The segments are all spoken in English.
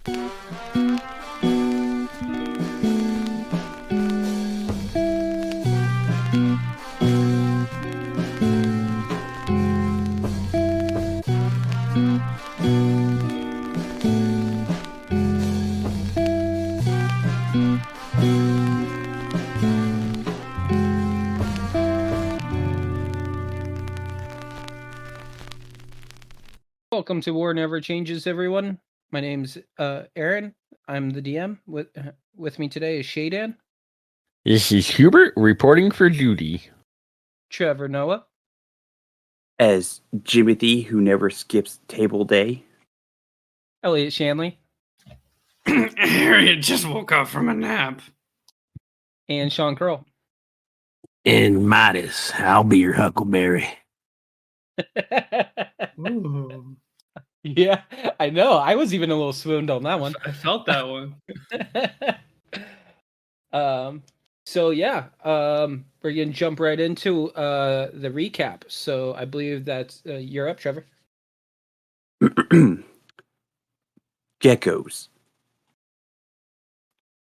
Welcome to War Never Changes, everyone. My name's Aaron. I'm the DM. With me today is Shea Dan, This is Hubert reporting for duty. Trevor Noah, as Jimothy, who never skips table day. Elliot Shanley, Harriet just woke up from a nap. and Sean Curl. And Midas, I'll be your huckleberry. Ooh, Yeah, I know. I was even a little swooned on that one. I felt that one. So yeah, we're gonna jump right into the recap. So I believe that you're up, Trevor. Geckos.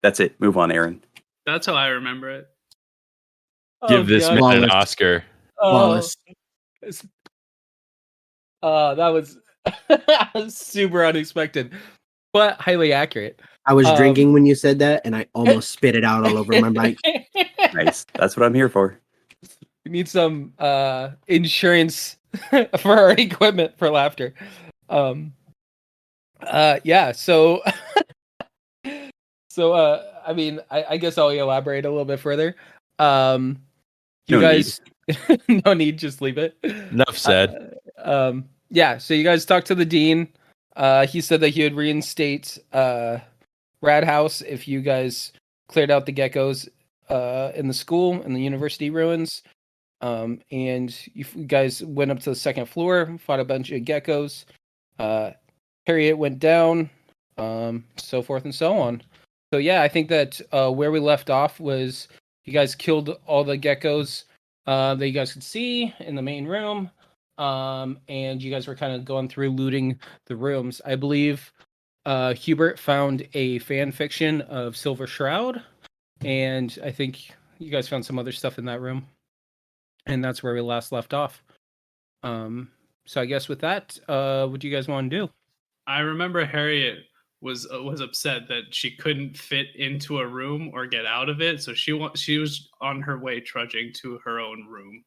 That's it. Move on, Aaron. That's how I remember it. Give this God. man an Wallace. Oscar. Wallace. That was super unexpected, but highly accurate. I was drinking when you said that, and I almost spit it out all over my bike. Nice. That's what I'm here for. We need some insurance for our equipment for laughter. Yeah, so I mean, I guess I'll elaborate a little bit further. You No guys no need, just leave it. Enough said. Yeah, so you guys talked to the dean. He said that he would reinstate Rad House if you guys cleared out the geckos in the school in the university ruins. And you guys went up to the second floor, fought a bunch of geckos. Harriet went down, so forth and so on. So yeah, I think that where we left off was you guys killed all the geckos that you guys could see in the main room. And you guys were kind of going through looting the rooms. I believe Hubert found a fan fiction of Silver Shroud, and I think you guys found some other stuff in that room. And that's where we last left off. So I guess with that, what do you guys want to do? I remember Harriet was upset that she couldn't fit into a room or get out of it, so she was on her way trudging to her own room.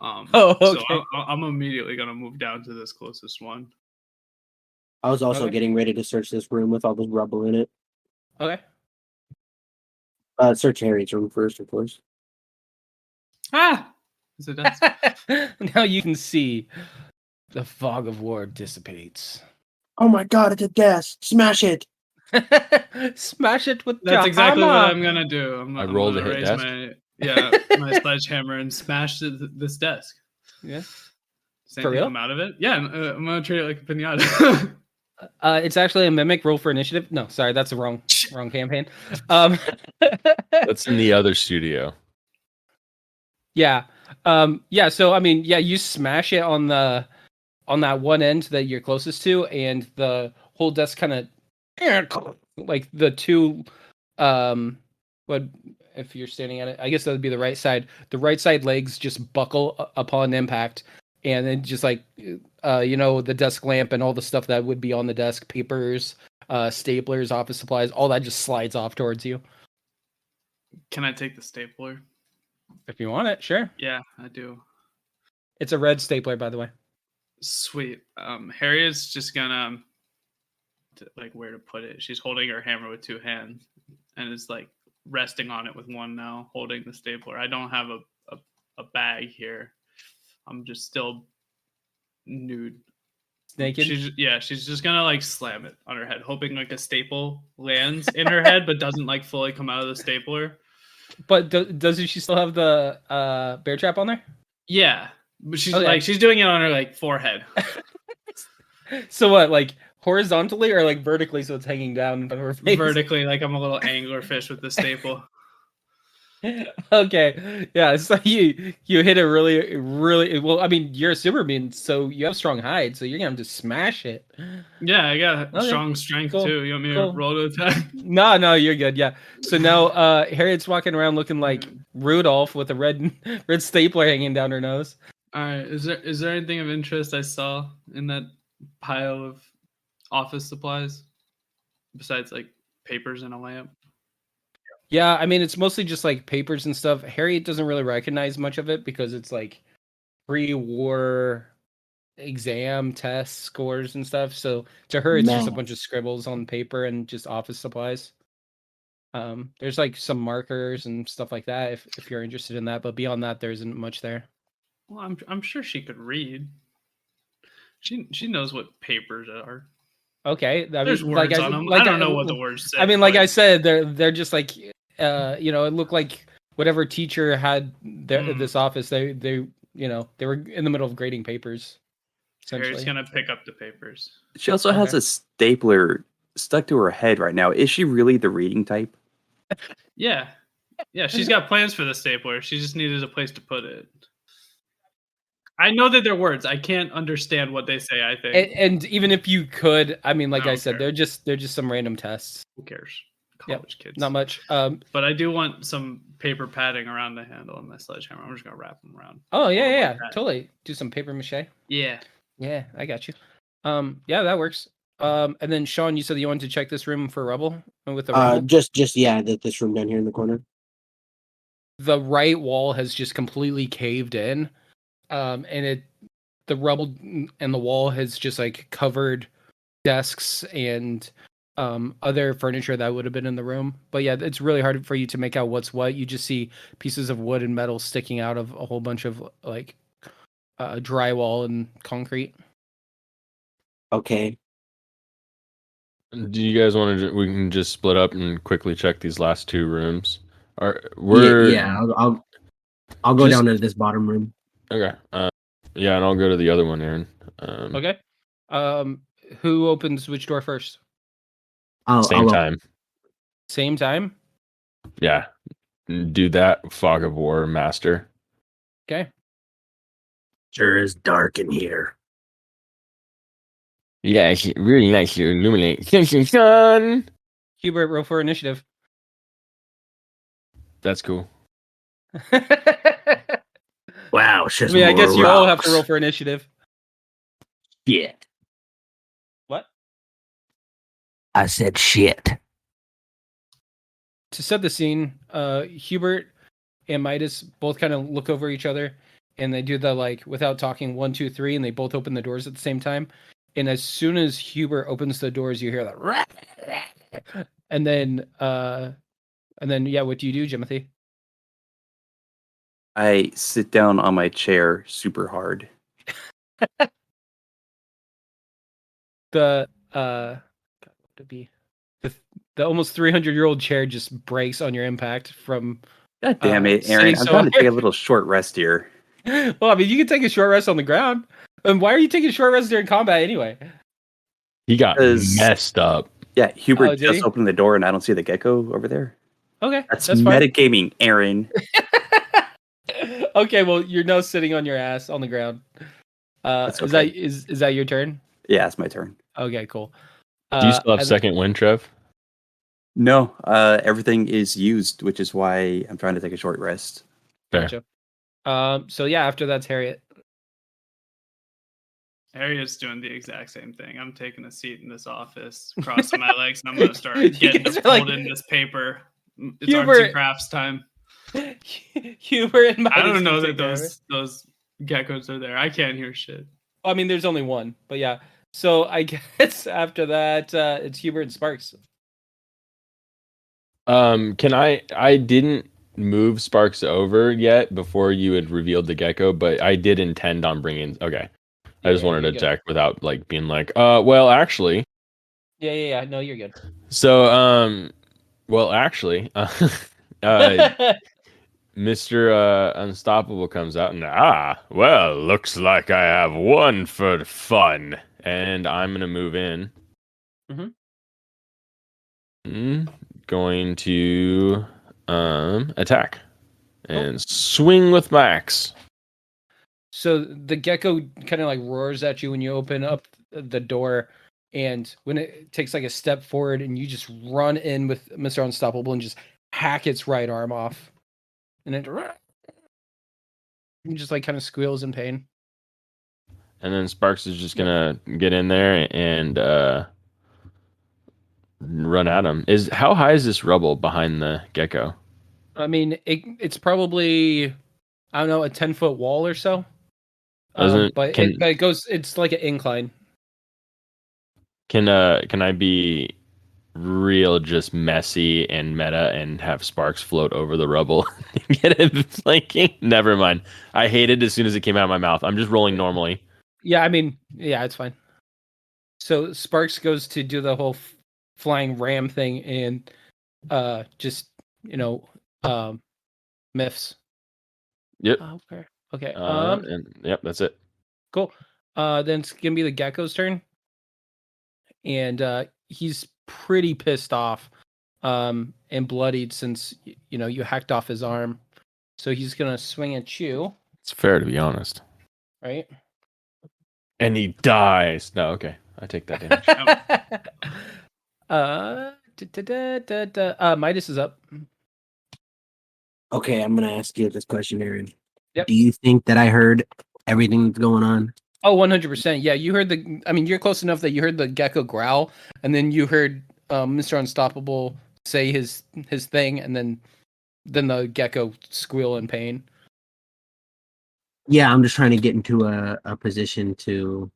Okay. So I'm immediately gonna move down to this closest one. I was also Okay. getting ready to search this room with all the rubble in it. Okay. Search Harriet's room first, of course. Ah, is it desk? Now you can see the fog of war dissipates. Oh my god, it's a desk! Smash it! Smash it with That's your exactly what hammer. I'm gonna do. I I'm rolled gonna to hit raise desk. my sledgehammer and smash this desk. Yeah. Does For anything real? come out of it? Yeah, I'm gonna treat it like a pinata. It's actually a mimic. Roll for initiative. No, sorry, that's the wrong campaign. That's in the other studio. Yeah. Yeah. So I mean, yeah, you smash it on that one end that you're closest to, and the whole desk kind of like the two. What if you're standing at it? I guess that would be the right side. The right side legs just buckle upon impact, and then just like the desk lamp and all the stuff that would be on the desk, papers, staplers, office supplies, all that just slides off towards you. Can I take the stapler? If you want it, sure. Yeah, I do. It's a red stapler, by the way. Sweet. Harriet's just gonna like where to put it. She's holding her hammer with two hands and is like resting on it with one now, holding the stapler. I don't have a bag here. I'm just still nude. Naked. She's just gonna like slam it on her head, hoping like a staple lands in her head, but doesn't like fully come out of the stapler. But doesn't she still have the bear trap on there? Yeah, but she's Okay. like she's doing it on her like forehead. So what, like horizontally or like vertically, so it's hanging down in front of her face? Vertically, like I'm a little anglerfish with the staple. Okay, yeah. So you hit it really well. I mean, you're a super being, so you have strong hide, so you're gonna have to smash it. Yeah, I got Okay, strong strength cool, too. You want me to cool. roll to attack? No, you're good. Yeah. So now, Harriet's walking around looking like Rudolph with a red stapler hanging down her nose. All right. Is there anything of interest I saw in that pile of office supplies besides like papers and a lamp? Yeah, I mean, it's mostly just like papers and stuff. Harriet doesn't really recognize much of it because it's like pre-war exam test scores and stuff. So to her, it's just a Math. bunch of scribbles on paper and just office supplies. There's like some markers and stuff like that if you're interested in that, but beyond that, there isn't much there. Well, I'm sure she could read. She knows what papers are. Okay, I There's mean, words on them. I don't know what the words say. I mean, like but I said, they're just like, it looked like whatever teacher had this office. They they were in the middle of grading papers. Harry's Essentially, gonna pick up the papers. She also has Okay. a stapler stuck to her head right now. Is she really the reading type? Yeah, she's got plans for the stapler. She just needed a place to put it. I know that they're words. I can't understand what they say. I think. and even if you could, I mean, like I I don't said, care. they're just some random tests. Who cares? Yep, College kids. Not much. But I do want some paper padding around the handle of my sledgehammer. I'm just gonna wrap them around. Oh yeah, Something yeah, like that. totally. Do some paper mache. Yeah. Yeah, I got you. Yeah, that works. And then Sean, you said you wanted to check this room for rubble with the rubble. Just yeah, this room down here in the corner. The right wall has just completely caved in, and the rubble and the wall has just like covered desks and other furniture that would have been in the room. But yeah, it's really hard for you to make out what's what. You just see pieces of wood and metal sticking out of a whole bunch of like drywall and concrete. Okay. Do you guys want to? We can just split up and quickly check these last two rooms. Yeah. I'll go Just- down into this bottom room. Okay. Yeah, and I'll go to the other one, Aaron. Okay. Who opens which door first? Same time. Same time? Yeah. Do that, Fog of War Master. Okay. Sure is dark in here. Yeah, it's really nice to illuminate. Sun. Hubert, roll for initiative. That's cool. Wow, it's I just mean, I more guess you all have to rocks. roll for initiative. Shit. What? I said shit. To set the scene, Hubert and Midas both kind of look over each other and they do the like without talking 1, 2, 3, and they both open the doors at the same time. And as soon as Hubert opens the doors, you hear that, and then yeah, what do you do, Jimothy? I sit down on my chair super hard. The God, what would it be? The almost 300-year-old chair just breaks on your impact from. God damn it, sitting Aaron! I'm so trying to take a hard. little short rest here. Well, I mean, you can take a short rest on the ground. And why are you taking a short rest during combat anyway? He got messed up. Yeah, Hubert Oh, did just he? opened the door and I don't see the gecko over there. Okay, That's fine. metagaming, Aaron. Okay, well, you're now sitting on your ass on the ground. That's Is okay. that your turn? Yeah, it's my turn. Okay, cool. Do you still have and- second wind, Trev? No, everything is used, which is why I'm trying to take a short rest. Fair. Gotcha. So yeah, after that's Harriet. Harriet's doing the exact same thing. I'm taking a seat in this office, crossing my legs, and I'm gonna start You getting guys to are like- folding this paper. It's Hubert- artsy crafts time. Hubert and I Midas don't know can that take over. those geckos are there. I can't hear shit. I mean, there's only one, but yeah. So I guess after that, it's Hubert and Sparks. Can I didn't move Sparks over yet before you had revealed the gecko, but I did intend on bringing. Okay, I just wanted to check without like being like, well, actually. Yeah. No, you're good. So, well, actually, Mr. Unstoppable comes out and well, looks like I have one for fun, and I'm gonna move in. Going to attack. and swing with my axe. So the gecko kind of like roars at you when you open up the door, and when it takes like a step forward, and you just run in with Mr. Unstoppable and just hack its right arm off, and it just like kind of squeals in pain. And then Sparks is just gonna get in there and run at him. How high is this rubble behind the gecko? I mean, it's probably, I don't know, a 10-foot wall or so. But it goes. It's like an incline. Can I be real just messy and meta and have Sparks float over the rubble and get him flanking? Never mind. I hated it as soon as it came out of my mouth. I'm just rolling normally. Yeah, I mean, yeah, it's fine. So Sparks goes to do the whole flying ram thing and just miffs. Yep. Okay. And yep, that's it. Cool. Then it's gonna be the gecko's turn, and he's pretty pissed off, and bloodied since you hacked off his arm. So he's gonna swing at you. It's fair to be honest. Right. And he dies. No, okay. I take that damage. Midas is up. Okay, I'm gonna ask you this question, Aaron. Yep. Do you think that I heard everything that's going on? Oh, 100%. Yeah, you heard you're close enough that you heard the gecko growl, and then you heard Mr. Unstoppable say his thing, and then the gecko squeal in pain. Yeah, I'm just trying to get into a position to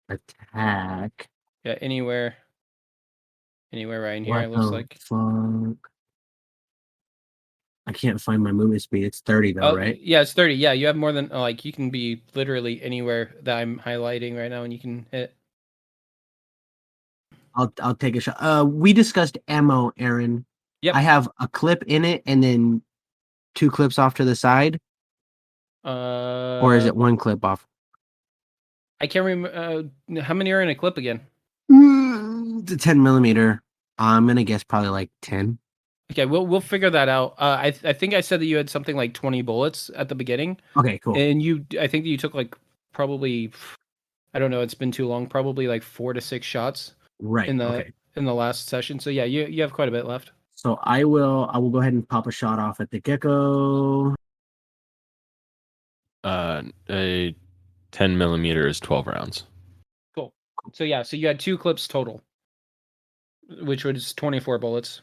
attack. Yeah, anywhere right in here, it looks like. Fuck? I can't find my movement speed. It's 30 though, right? Yeah, it's 30. Yeah, you have more than you can be literally anywhere that I'm highlighting right now, and you can hit. I'll take a shot. We discussed ammo, Aaron. Yep. I have a clip in it and then 2 clips off to the side. Or is it 1 clip off? I can't remember. How many are in a clip again? It's a 10 millimeter. I'm gonna guess probably like 10. Okay, we'll figure that out. I think I said that you had something like 20 bullets at the beginning. Okay, cool. And I think that you took like probably, I don't know, it's been too long. Probably like 4 to 6 shots. Right. In the last session. So yeah, you have quite a bit left. So I will go ahead and pop a shot off at the gecko. A 10 millimeter is 12 rounds. Cool. So yeah, so you had 2 clips total, which was 24 bullets.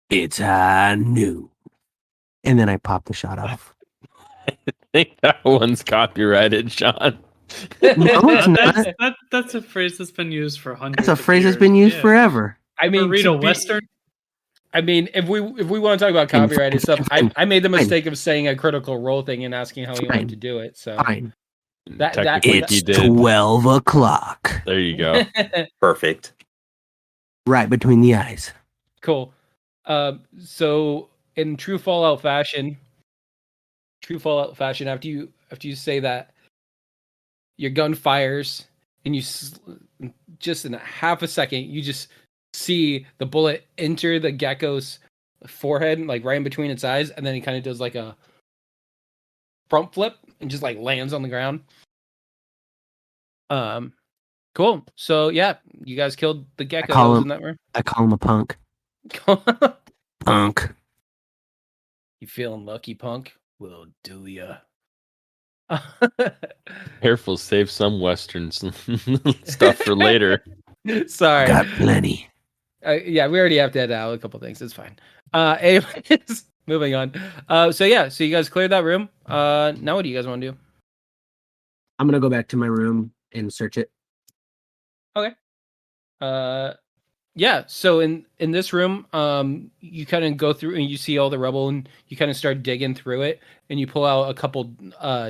It's new. And then I pop the shot off. I think that one's copyrighted, Sean. No, it's not. That's a phrase that's been used for hundreds. That's a phrase that's been used forever. I mean, read a Western. I mean, if we want to talk about copyrighted stuff, I made the mistake of saying a Critical Role thing and asking how you wanted to do it. So fine. It's 12 o'clock. There you go. Perfect. Right between the eyes. Cool. So in true Fallout fashion, after you say that, your gun fires, and you just in a half a second, you just see the bullet enter the gecko's forehead, like right in between its eyes, and then it kind of does like a front flip and just like lands on the ground. Cool. So yeah, you guys killed the gecko. I call him a punk. Punk. You feeling lucky, punk? Will do ya. Careful, save some Western stuff for later. Sorry. Got plenty. Yeah, we already have to edit out a couple things. It's fine. Anyways, moving on. So you guys cleared that room. Now what do you guys want to do? I'm gonna go back to my room and search it. Okay. Yeah. So in this room, you kind of go through and you see all the rubble, and you kind of start digging through it, and you pull out a couple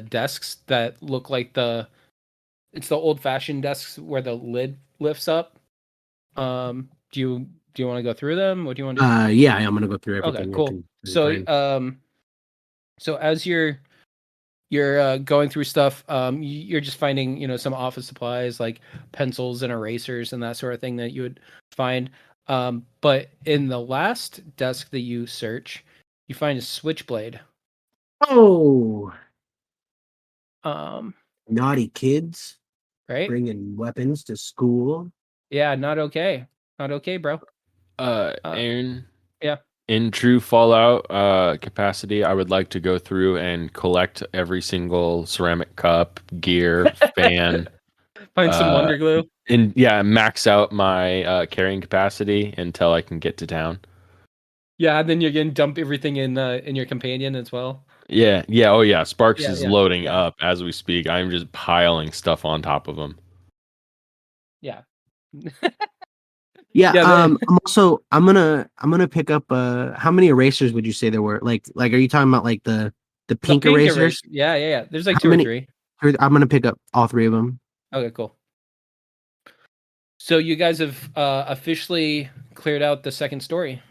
desks that look like it's the old-fashioned desks where the lid lifts up. Do you want to go through them? What do you want to do? Yeah, I'm gonna go through everything. Okay, cool. So as you're going through stuff, you're just finding some office supplies like pencils and erasers and that sort of thing that you would find. But in the last desk that you search, You find a switchblade. Oh, Um, naughty kids right? bringing weapons to school. Yeah, not okay. Not okay, bro. Aaron. Yeah. In true Fallout capacity, I would like to go through and collect every single ceramic cup, gear, fan, Find some Wonder Glue. and max out my carrying capacity until I can get to town. Yeah, and then you're gonna dump everything in your companion as well. Yeah. Oh yeah. Sparks is Yeah, loading yeah. up as we speak. I'm just piling stuff on top of him. Yeah. Yeah. Yeah, I'm gonna pick up. How many erasers would you say there were? Like, are you talking about like the pink erasers? eraser. Yeah. There's like How 2 many- or 3. I'm gonna pick up all 3 of them. Okay, cool. So you guys have officially cleared out the second story.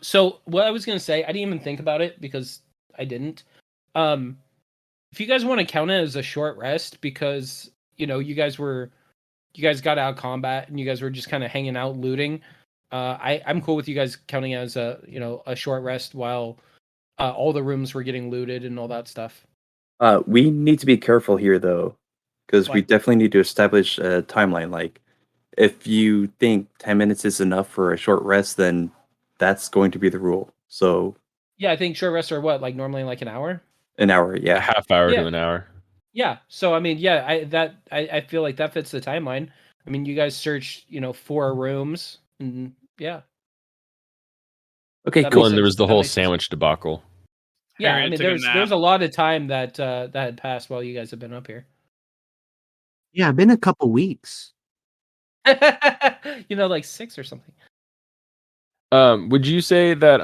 So what I was gonna say, I didn't even think about it because I didn't. If you guys want to count it as a short rest, because you guys got out of combat and you guys were just kind of hanging out looting. I'm cool with you guys counting it as a short rest while all the rooms were getting looted and all that stuff. We need to be careful here, though, because we Why? definitely need to establish a timeline. Like, if you think 10 minutes is enough for a short rest, then that's going to be the rule. So, Yeah, I think short rests are what, like normally like an hour? an hour, A yeah. half hour Yeah. to an hour. Yeah. So I mean, yeah, I feel like that fits the timeline. I mean, you guys searched, 4 rooms and yeah. Okay, That cool. makes And there was sense. the That whole makes sense. sandwich debacle. Yeah, I Harriet mean, took a there's nap. a lot of time that had passed while you guys have been up here. Yeah, been a couple weeks. Like 6 or something. Would you say that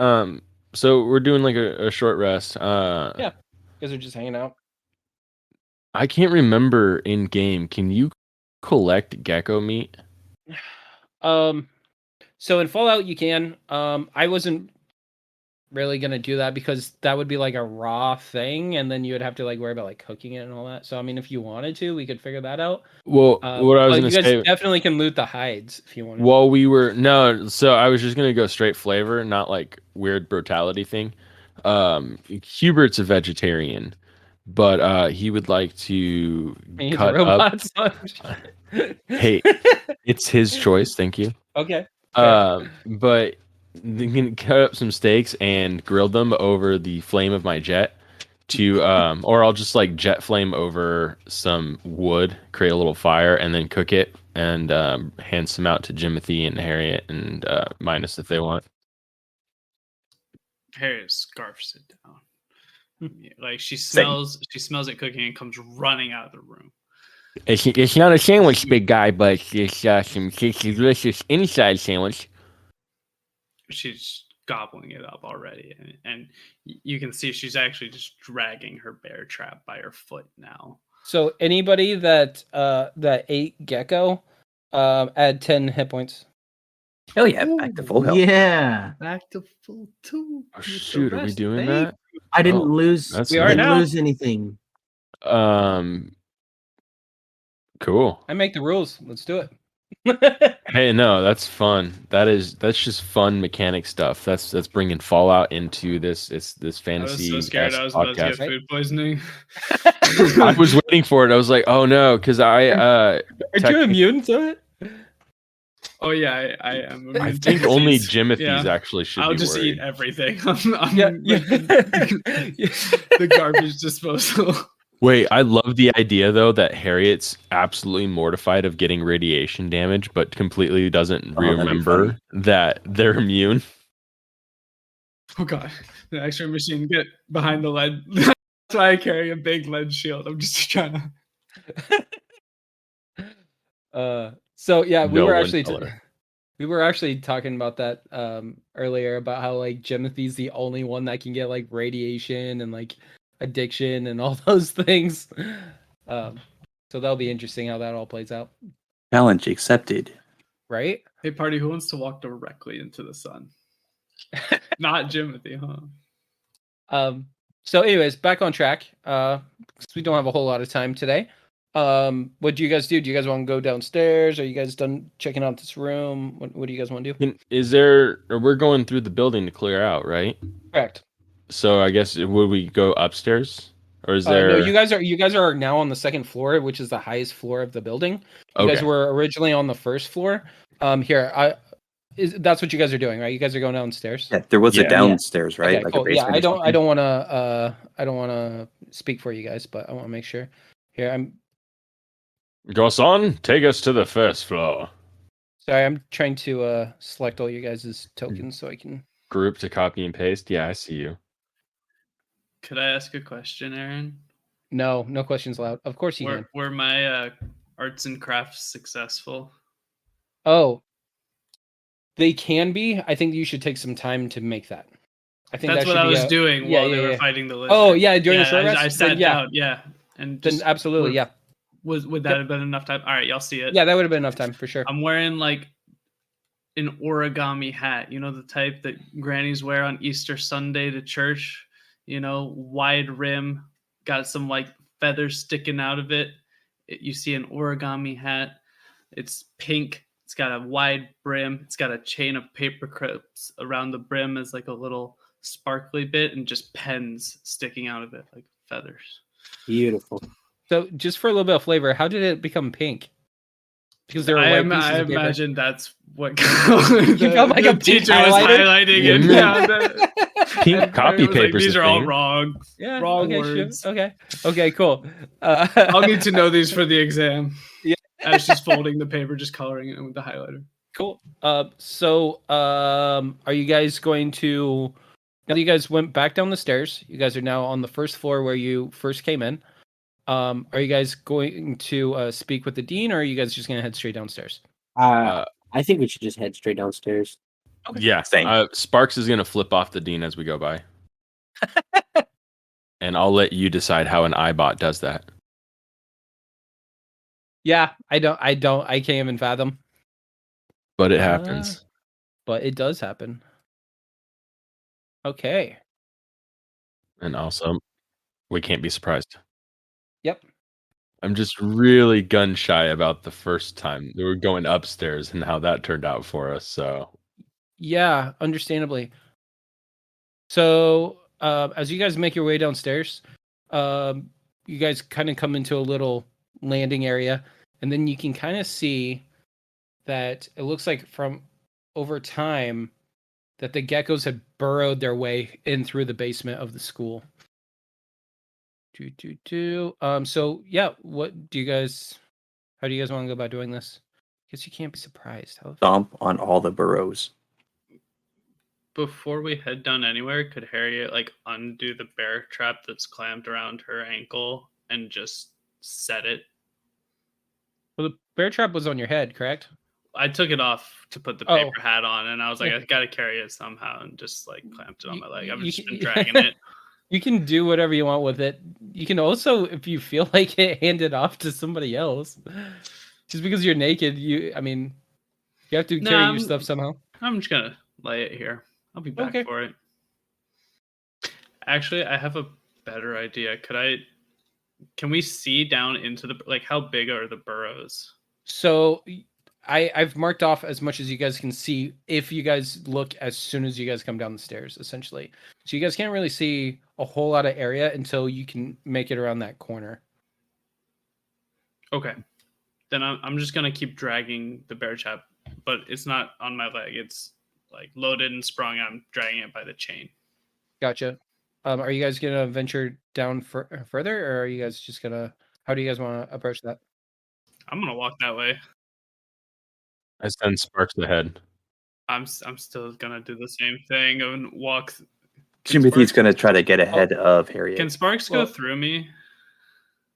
so we're doing like a short rest. Yeah. You guys are just hanging out. I can't remember in game. Can you collect gecko meat? So in Fallout you can. I wasn't really gonna do that because that would be like a raw thing, and then you would have to like worry about like cooking it and all that. So I mean, if you wanted to, we could figure that out. Well, what I was But gonna you guys say. definitely can loot the hides if you wanted. While we were so I was just gonna go straight flavor, not like weird brutality thing. Hubert's a vegetarian, but he would like to And he's a cut up. robot. Hey, it's his choice. Thank you. Okay. Fair. But they can cut up some steaks and grill them over the flame of my jet or I'll just like jet flame over some wood, create a little fire, and then cook it and hand some out to Jimothy and Harriet and Midas if they want. Harriet scarfs it down. Hmm. Yeah, like she smells it cooking and comes running out of the room. It's not a sandwich, big guy, but it's some delicious inside sandwich. She's gobbling it up already, and you can see she's actually just dragging her bear trap by her foot now. So anybody that ate gecko, add 10 hit points. Hell yeah, back to full health. Yeah, Back to full 2. Oh, shoot, are we doing that? I didn't Oh, lose. that's We I are didn't now. lose anything. Cool. I make the rules. Let's do it. Hey, no, that's fun. That's just fun mechanic stuff. That's bringing Fallout into this fantasy. I was so scared I was about to get podcast. food poisoning. I was waiting for it. I was like, oh no, because Are you immune to it? Oh yeah, I am. I immune to think only disease. Jimothy's actually should I'll be just worried. eat everything. Yeah. The garbage disposal. Wait, I love the idea though that Harriet's absolutely mortified of getting radiation damage, but completely doesn't Oh, that'd be remember funny. that they're immune. Oh god, the X-ray machine, get behind the lead. That's why I carry a big lead shield. I'm just trying to. So yeah, we No were one actually tell her. we were actually talking about that earlier about how like Jimothy's the only one that can get like radiation and like addiction and all those things. So that'll be interesting how that all plays out, Challenge accepted. right? Hey party, who wants to walk directly into the sun? Not Jimothy, huh? So anyways, back on track. Because we don't have a whole lot of time today. What do you guys do? Do you guys want to go downstairs? Are you guys done checking out this room? What do you guys want to do? We're going through the building to clear out, right? Correct. So I guess would we go upstairs, or is No, there? you guys are now on the second floor, which is the highest floor of the building. You guys Okay. were originally on the first floor. That's what you guys are doing, right? You guys are going downstairs. Yeah, there was Yeah. a downstairs, right? Okay, Like cool. a basement. Yeah, or I something? don't want to speak for you guys, but I want to make sure. Here, I'm Garçon, take us to the first floor. sorry. I'm trying to select all you guys' tokens so I can. Group to copy and paste. Yeah, I see you. Could I ask a question, Aaron? No questions allowed. Of course you can. Were my arts and crafts successful? Oh, they can be. I think you should take some time to make that. I think That's that what should I be was doing while they were fighting the lizard. Oh yeah, during the short rest. I sat then, yeah, down, yeah, and then just absolutely, yeah, would that have been enough time? All right, y'all see it. yeah, that would have been enough time for sure. I'm wearing like an origami hat, you know, the type that grannies wear on Easter Sunday to church, you know, wide rim, got some like feathers sticking out of it. You see an origami hat. It's pink. It's got a wide brim. It's got a chain of paper clips around the brim as like a little sparkly bit, and just pens sticking out of it like feathers. Beautiful. So, just for a little bit of flavor, how did it become pink? Because there were white pieces I of paper. imagine that's what You felt like a pink teacher highlighter? was highlighting it. Yeah, Pink copy it was like, paper's these a are all thing. wrong. Yeah, Wrong okay, words. Sure. Okay, cool. I'll need to know these for the exam. Yeah. As she's folding the paper, just coloring it with the highlighter. Cool. So, are you guys going to? Now that you guys went back down the stairs, you guys are now on the first floor where you first came in. Are you guys going to speak with the dean, or are you guys just going to head straight downstairs? I think we should just head straight downstairs. Okay. Yeah. Same. Sparks is gonna flip off the dean as we go by, and I'll let you decide how an eyebot does that. Yeah, I can't even fathom. But it happens. But it does happen. Okay. And also, we can't be surprised. Yep. I'm just really gun shy about the first time we were going upstairs and how that turned out for us. So Yeah, understandably. So, as you guys make your way downstairs, you guys kind of come into a little landing area, and then you can kind of see that it looks like from over time that the geckos had burrowed their way in through the basement of the school. So yeah, what do you guys? How do you guys want to go about doing this? I guess you can't be surprised. Stomp on all the burrows. Before we head down anywhere, could Harriet like undo the bear trap that's clamped around her ankle and just set it? Well, the bear trap was on your head, correct? I took it off to put the paper hat on, and I was like, I gotta carry it somehow, and just like clamped it on my leg. I've just been dragging it. You can do whatever you want with it. You can also, if you feel like it, hand it off to somebody else. Just because you're naked, you have to carry your stuff somehow. I'm just gonna lay it here. I'll be back for it. Actually, I have a better idea. Can we see down into the, like, how big are the burrows? So I've marked off as much as you guys can see if you guys look as soon as you guys come down the stairs, essentially. So you guys can't really see a whole lot of area until you can make it around that corner. Okay. Then I'm just going to keep dragging the bear trap, but it's not on my leg. It's like loaded and sprung. I'm dragging it by the chain. Gotcha. Are you guys going to venture down further, or are you guys just going to, how do you guys want to approach that? I'm going to walk that way. I send Sparks ahead. I'm still gonna do the same thing and walk. Timothy's gonna try to get ahead of Harriet. Can Sparks go through me?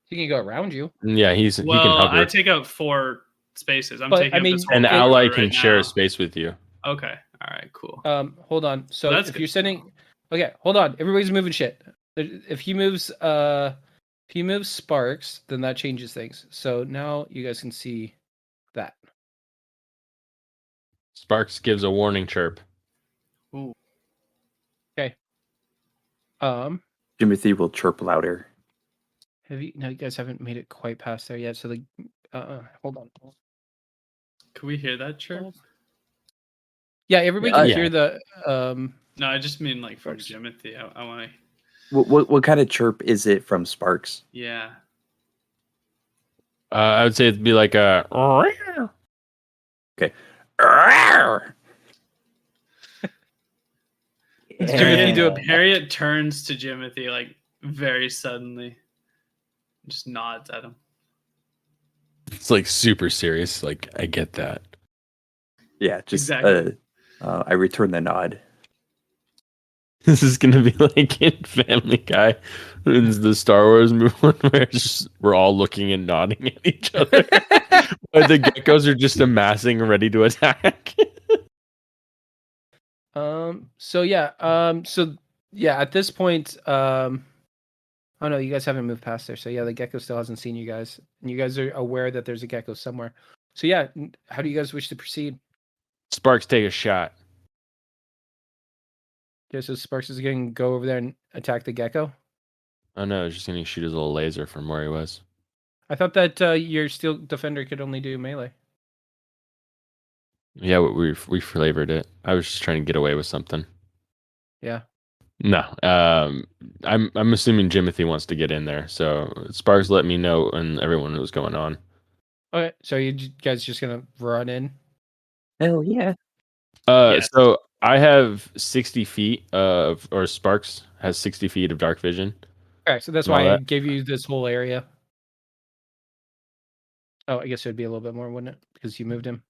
He can go around you. Yeah, he can hover. I take up 4 spaces. An ally can share a space with you. Okay. All right. Cool. Hold on. So that's if good. you're sending, okay, hold on. Everybody's moving shit. If he moves Sparks, then that changes things. So now you guys can see that. Sparks gives a warning chirp. Ooh. Okay. Timothy will chirp louder. No, you guys haven't made it quite past there yet. So the hold on. Can we hear that chirp? Yeah, everybody can hear the No, I just mean like from Sparks. Jimothy. I want to. What kind of chirp is it from Sparks? Yeah. I would say it'd be like a. Okay. Jimothy do it. Harriet turns to Jimothy like very suddenly, just nods at him. It's like super serious. Like I get that. Yeah, just Exactly. I return the nod. This is gonna be like in Family Guy, in the Star Wars movie where we're all looking and nodding at each other. But the geckos are just amassing, ready to attack. So at this point, oh no, you guys haven't moved past there. So yeah, the gecko still hasn't seen you guys, and you guys are aware that there's a gecko somewhere. So yeah, how do you guys wish to proceed? Sparks take a shot. Okay, so Sparks is going to go over there and attack the gecko. Oh no, he's just gonna shoot his little laser from where he was. I thought that your steel defender could only do melee. Yeah, we flavored it. I was just trying to get away with something. Yeah. No, I'm assuming Jimothy wants to get in there. So Sparks let me know and everyone was going on. Okay, so you guys just gonna run in? Hell yeah. Yes. So I have 60 feet or Sparks has 60 feet of dark vision. Okay, so that's And all why I that. gave you this whole area. Oh, I guess it'd be a little bit more, wouldn't it? Because you moved him.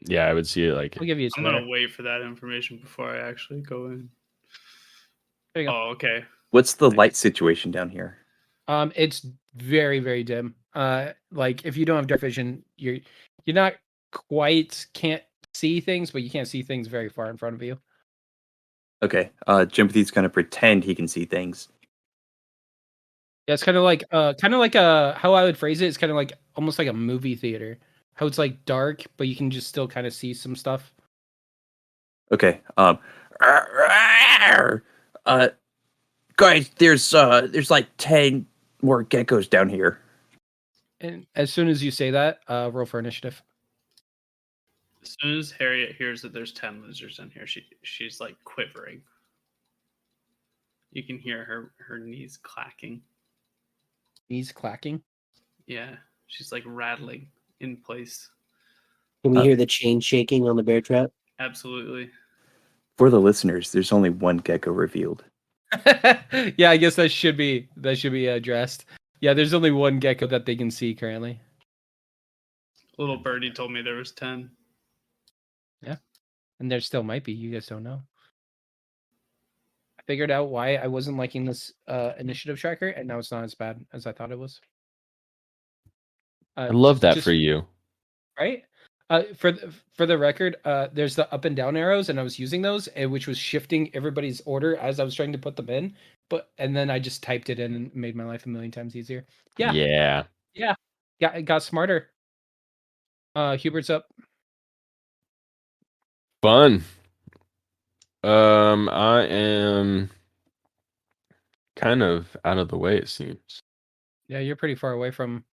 Yeah, I would see it like. I'll give you. I'm gonna wait for that information before I actually go in. There you go. Oh, okay. What's the light situation down here? It's very, very dim. Like if you don't have dark vision, you're not quite can't see things, but you can't see things very far in front of you. Okay. Jimothy's gonna pretend he can see things. Yeah, it's kind of like how I would phrase it. It's kind of like almost like a movie theater. How it's like dark, but you can just still kind of see some stuff. Okay. Guys, there's like 10 more geckos down here. And as soon as you say that, roll for initiative. As soon as Harriet hears that there's 10 lizards in here, she's like quivering. You can hear her knees clacking. Knees clacking? Yeah, she's like rattling in place. Can we hear the chain shaking on the bear trap? Absolutely. For the listeners, there's only one gecko revealed. Yeah, I guess that should be addressed. Yeah, there's only one gecko that they can see currently. Little birdie told me there was 10. Yeah, and there still might be. You guys don't know. I figured out why I wasn't liking this initiative tracker, and now it's not as bad as I thought it was. I love that for you. Right? For the record, there's the up and down arrows, and I was using those, which was shifting everybody's order as I was trying to put them in. And then I just typed it in and made my life a million times easier. Yeah, it got smarter. Hubert's up. Fun. I am kind of out of the way, it seems. Yeah, you're pretty far away from.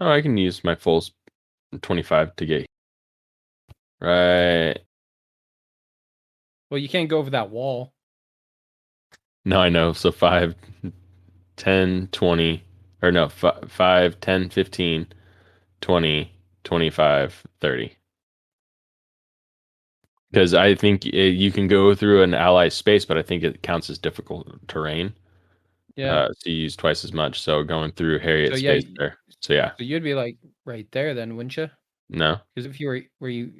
Oh, I can use my full 25 to get. Right. Well, you can't go over that wall. No, I know. So 5, 10, 20, or no, 5, 10, 15, 20, 25, 30. Because I think you can go through an ally space, but I think it counts as difficult terrain. Yeah. So you use twice as much. So going through Harriet's space there. So yeah. So you'd be like right there then, wouldn't you? No. Because if you were you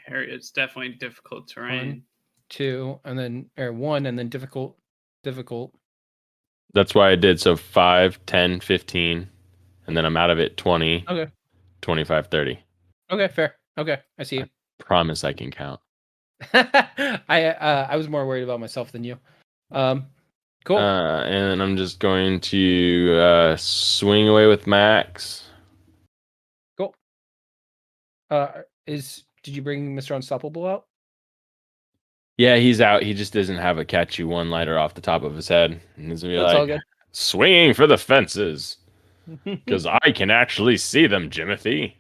Harriet's definitely difficult terrain. 1, 2, and then 1, and then difficult. That's why I did. So 5, 10, 15, and then I'm out of it 20, Okay. 25, 30. Okay, fair. Okay, I see you. Promise I can count. I was more worried about myself than you. Cool. And I'm just going to swing away with Max. Cool. Did you bring Mr. Unstoppable out? Yeah, he's out. He just doesn't have a catchy one-liner off the top of his head. And he's gonna be That's all like, swinging for the fences. good. Because I can actually see them, Jimothy.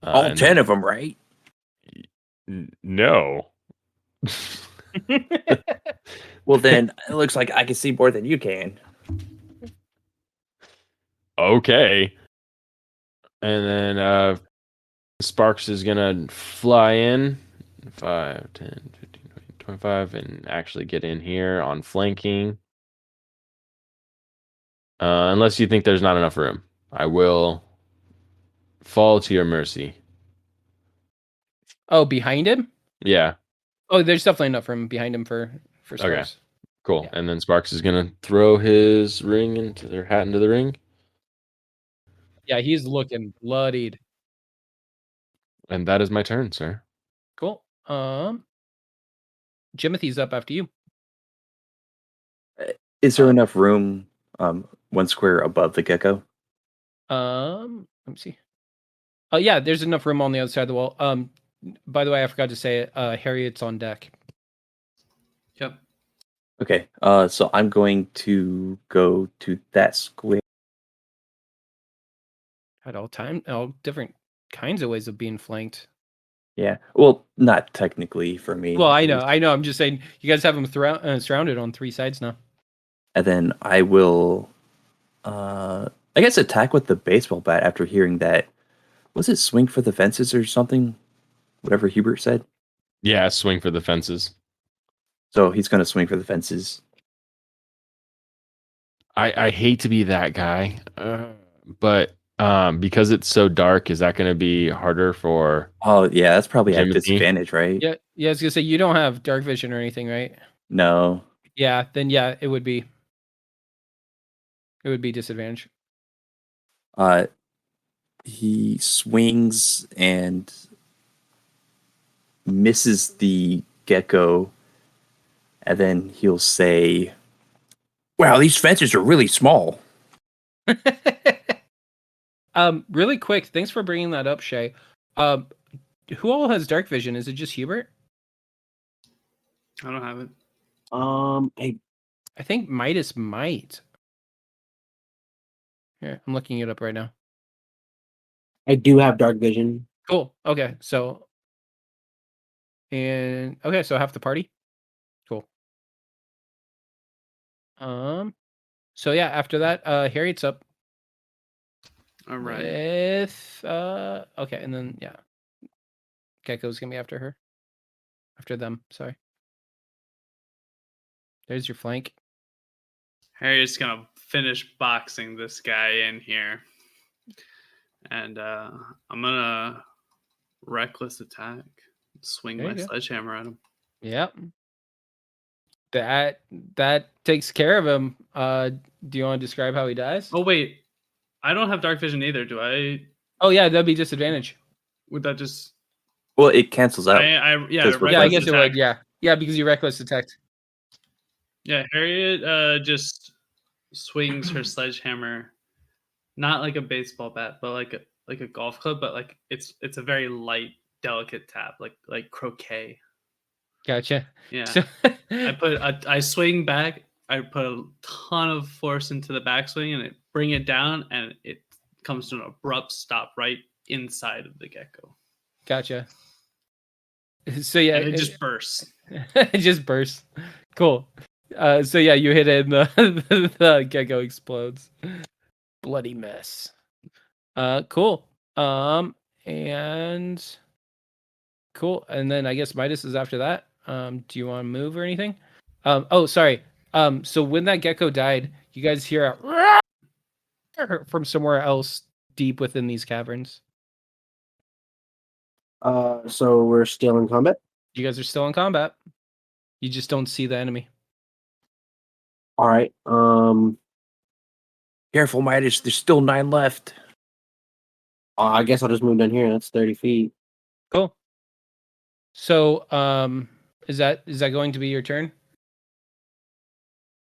All And 10 of them, right? no. Well, then it looks like I can see more than you can. Okay. And then Sparks is gonna fly in 5, 10, 15, 20, 25 and actually get in here on flanking. Unless you think there's not enough room. I will fall to your mercy. Oh, behind him? Yeah. Oh, there's definitely enough room behind him for Okay. Sparks. Cool. Yeah. And then Sparks is gonna throw his ring into their hat into the ring. Yeah, he's looking bloodied. And that is my turn, sir. Cool. Jimothy's up after you. Is there enough room 1 square above the gecko? Let me see. Oh yeah, there's enough room on the other side of the wall. By the way, I forgot to say it. Harriet's on deck. Yep. Okay, so I'm going to go to that square. At all different kinds of ways of being flanked. Yeah, well, not technically for me. Well, at I know. least. I'm just saying, you guys have them surrounded on 3 sides now. And then I will, I guess, attack with the baseball bat after hearing that. Was it swing for the fences or something? Whatever Hubert said. Yeah, swing for the fences. So he's going to swing for the fences. I hate to be that guy, but because it's so dark, is that going to be harder for? Oh yeah, that's probably at Jimothy? disadvantage, right? Yeah, I was gonna say you don't have dark vision or anything, right? No. Yeah, then yeah, it would be. It would be disadvantage. He swings and misses the gecko, and then he'll say, "Wow, these fences are really small." Really quick, thanks for bringing that up, Shea. Who all has dark vision? Is it just Hubert? I don't have it. I think Midas might. Here, I'm looking it up right now. I do have dark vision. Cool. Okay, so so half the party. Cool. So yeah, after that, Harriet's up. All right. With okay, and then yeah, Gecko's gonna be after her. After them, sorry. There's your flank. Harriet's gonna finish boxing this guy in here, and I'm gonna reckless attack, swing There my you go. sledgehammer at him. Yep. That takes care of him. Do you want to describe how he dies? Oh wait, I don't have dark vision either. Do I? Oh yeah, that'd be disadvantage. Would that just? Well, it cancels out. Yeah, Yeah, I reckless guess it attack. would. Yeah, because you reckless attacked. Yeah, Harriet just swings her sledgehammer, not like a baseball bat, but like a golf club, but like it's a very light, delicate tap, like croquet. Gotcha. Yeah. So, I swing back. I put a ton of force into the backswing and bring it down, and it comes to an abrupt stop right inside of the gecko. gotcha. So yeah, And it just bursts. It just bursts. Cool. So yeah, you hit it and the gecko explodes. Bloody mess. Cool. And cool. And then I guess Midas is after that. Do you want to move or anything? Oh, sorry. So when that gecko died, you guys hear a from somewhere else deep within these caverns. So we're still in combat? You guys are still in combat. You just don't see the enemy. All right. Careful, Midas. There's still 9 left. I guess I'll just move down here. That's 30 feet. Cool. So, is that going to be your turn,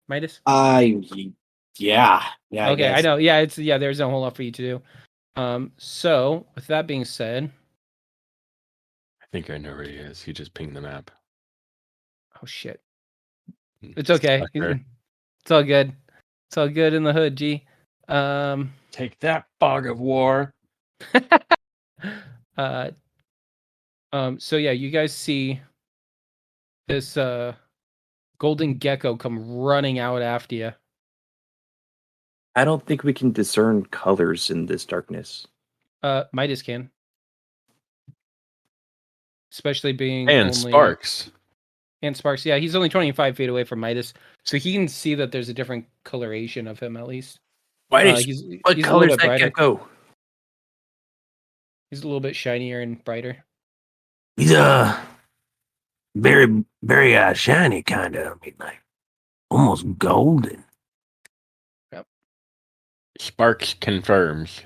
Midas? Yeah. Okay, I know. Yeah, there's a whole lot for you to do. So with that being said, I think I know where he is. He just pinged the map. Oh shit. It's okay. Sucker. It's all good. It's all good in the hood, G. Take that, fog of war. So yeah, you guys see this golden gecko come running out after you. I don't think we can discern colors in this darkness. Midas can. Especially being And only Sparks. And Sparks, yeah, he's only 25 feet away from Midas, so he can see that there's a different coloration of him at least. What He's color a little is bit that brighter. gecko? He's a little bit shinier and brighter. He's very, very shiny, kind of. I mean, like almost golden. Sparks confirms.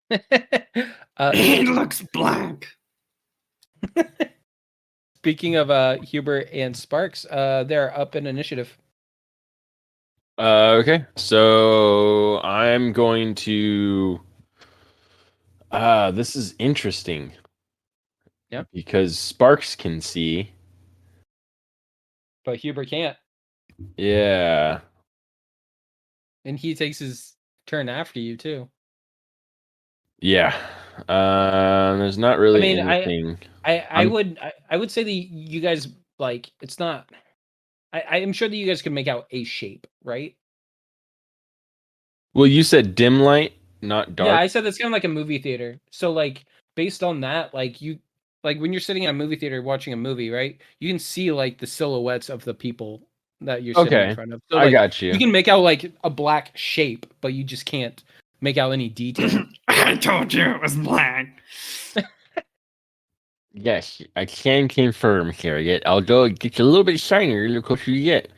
It looks black. Speaking of Hubert and Sparks, they're up in initiative. Okay, so I'm going to. This is interesting. Yeah. Because Sparks can see. But Hubert can't. Yeah. And he takes his turn after you too. Yeah. There's not really anything. I would say that you guys, like, it's not. I am sure that you guys can make out a shape, right? Well, you said dim light, not dark. Yeah, I said that's kind of like a movie theater. So like based on that, like when you're sitting in a movie theater watching a movie, right? You can see like the silhouettes of the people that you're sitting in front of. So I like, got you. You can make out like a black shape, but you just can't make out any detail. I told you it was black. Yes, I can confirm, Harriet. I'll go get you a little bit shinier the closer you get.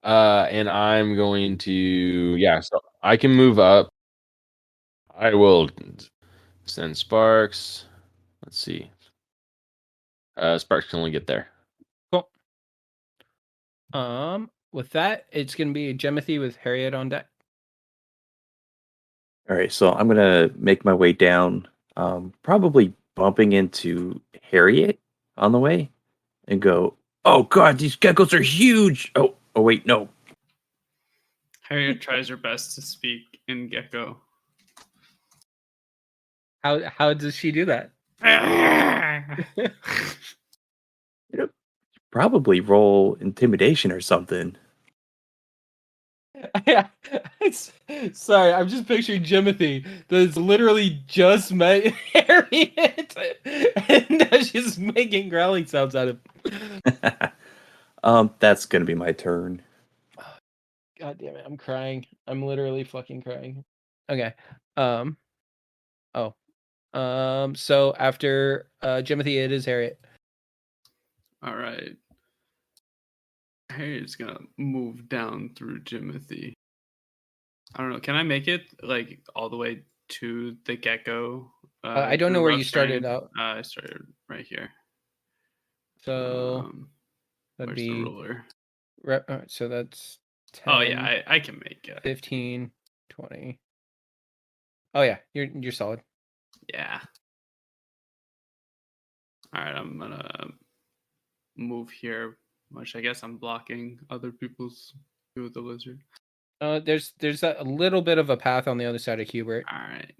And I'm going to, so I can move up. I will send Sparks. Let's see. Sparks can only get there. Cool. With that, it's gonna be Jemothy with Harriet on deck. All right, so I'm gonna make my way down, probably bumping into Harriet on the way, and go, "Oh God, these geckos are huge!" Oh wait, no. Harriet tries her best to speak in gecko. How does she do that? Probably roll intimidation or something. Yeah, sorry, I'm just picturing Jimothy that's literally just met Harriet, and she's making growling sounds out of. That's gonna be my turn. God damn it, I'm crying. I'm literally fucking crying. Okay. So after Jimothy, it is Harriet. All right. Harriet's gonna move down through Jimothy. I don't know. Can I make it like all the way to the gecko? I don't know where you started out. I started right here. So that'd where's be the ruler? So that's 10, oh yeah, I can make it. 15, 20. Oh yeah, you're solid. Yeah. All right, I'm gonna move here. Which I guess I'm blocking other people's view of the lizard. There's a little bit of a path on the other side of Hubert. All right,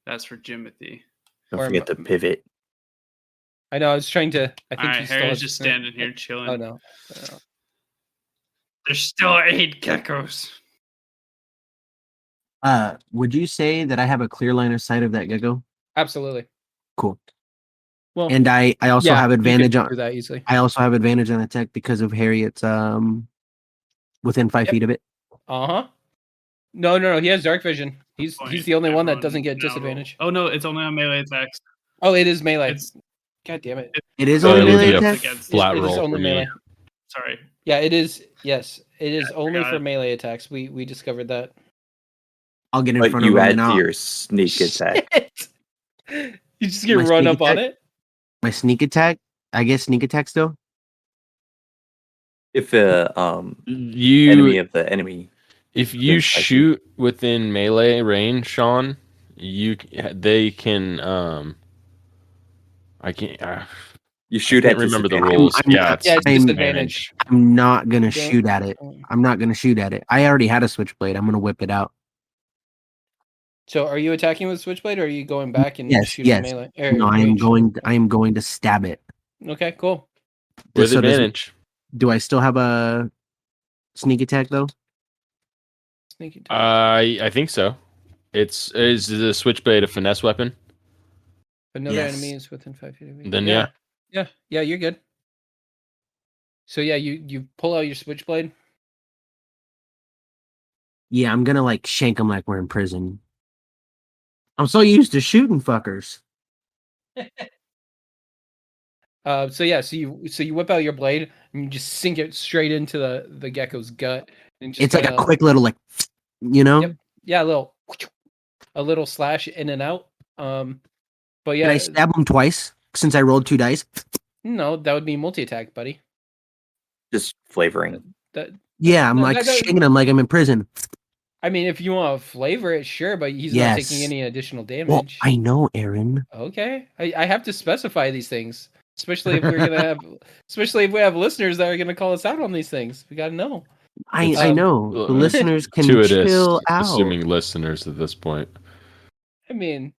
that's for Jimothy. Don't forget to pivot. I know. I was trying to. I think he's Harry's just standing here chilling. Oh no. There's still 8 geckos. Would you say that I have a clear line of sight of that gecko? Absolutely. Cool. Well, and I also have advantage on that easily. I also have advantage on attack because of Harriet's within 5 feet of it. No. He has dark vision. He's the only one that doesn't get disadvantage. Oh no, it's only on melee attacks. Oh, it is melee. God damn it! It is only melee attacks. Flat roll it is only for melee. me. Sorry. Yeah, it is. Yes, it is only for melee attacks. We discovered that. I'll get in front of you him. add to your sneak attack. You just get run up on it. My sneak attack. I guess sneak attack still. If you enemy of the enemy. If you shoot within melee range, Sean, they can I can't You shoot I at can't remember the disadvantage. rules. I'm Yeah, not- it's Yeah, it's I'm- disadvantage. I'm not gonna Don't- shoot at it. I'm not gonna shoot at it. I already had a switchblade. I'm gonna whip it out. So are you attacking with switchblade or are you going back and Yes, shooting yes. melee? No, I am going. I am going to stab it. Okay, cool. with So advantage. do I still have a sneak attack though? Sneaky attack. I think so. Is the switchblade a finesse weapon? Another yes. enemy is within 5 feet of me. Then yeah, you're good. So yeah, you pull out your switchblade. Yeah, I'm gonna like shank him like we're in prison. I'm so used to shooting fuckers. So you whip out your blade and you just sink it straight into the gecko's gut. And just It's like a kinda- quick little like, Yep. Yeah, a little slash in and out. But Can yeah, I stab him twice since I rolled 2 dice? no, that would be multi attack, buddy. Just flavoring. That Yeah, I'm No, like that- shaking him like I'm in prison. I mean, if you want to flavor it, sure, but he's not taking Yes. any additional damage. Well, I know, Aaron. Okay, I have to specify these things, especially if if we have listeners that are gonna call us out on these things. We gotta know. I know. The uh, listeners can Gratuitous, chill out. assuming listeners at this point. I mean,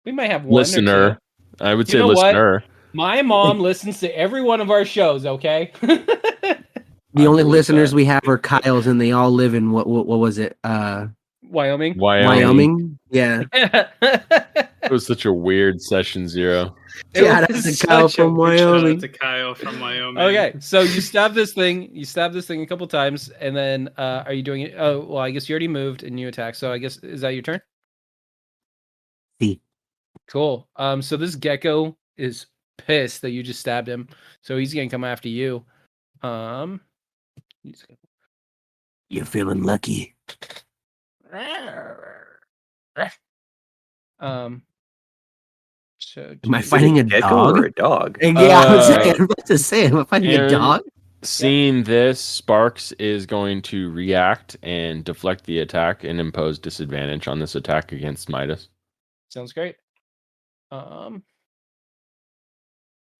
we might have one or Listener. two. I would You say know what? listener. My mom listens to every one of our shows. Okay. The only believe listeners that. we have are Kyle's, and they all live in what was it? Wyoming. Wyoming. Yeah. It was such a weird session 0. It Shout out was to such Kyle a- from Shout out Wyoming. to Kyle from Wyoming. Okay, so you stab this thing. You stab this thing a couple times, and then are you doing it? Oh, well, I guess you already moved and you attack. So I guess is that your turn? See. Cool. So this gecko is pissed that you just stabbed him, so he's gonna come after you. You're feeling lucky. So Am I Is it fighting a gecko dog? or a dog? Yeah, I was Uh, about to say, am I fighting Aaron, a dog? Seeing this, Sparks is going to react and deflect the attack and impose disadvantage on this attack against Midas. sounds great.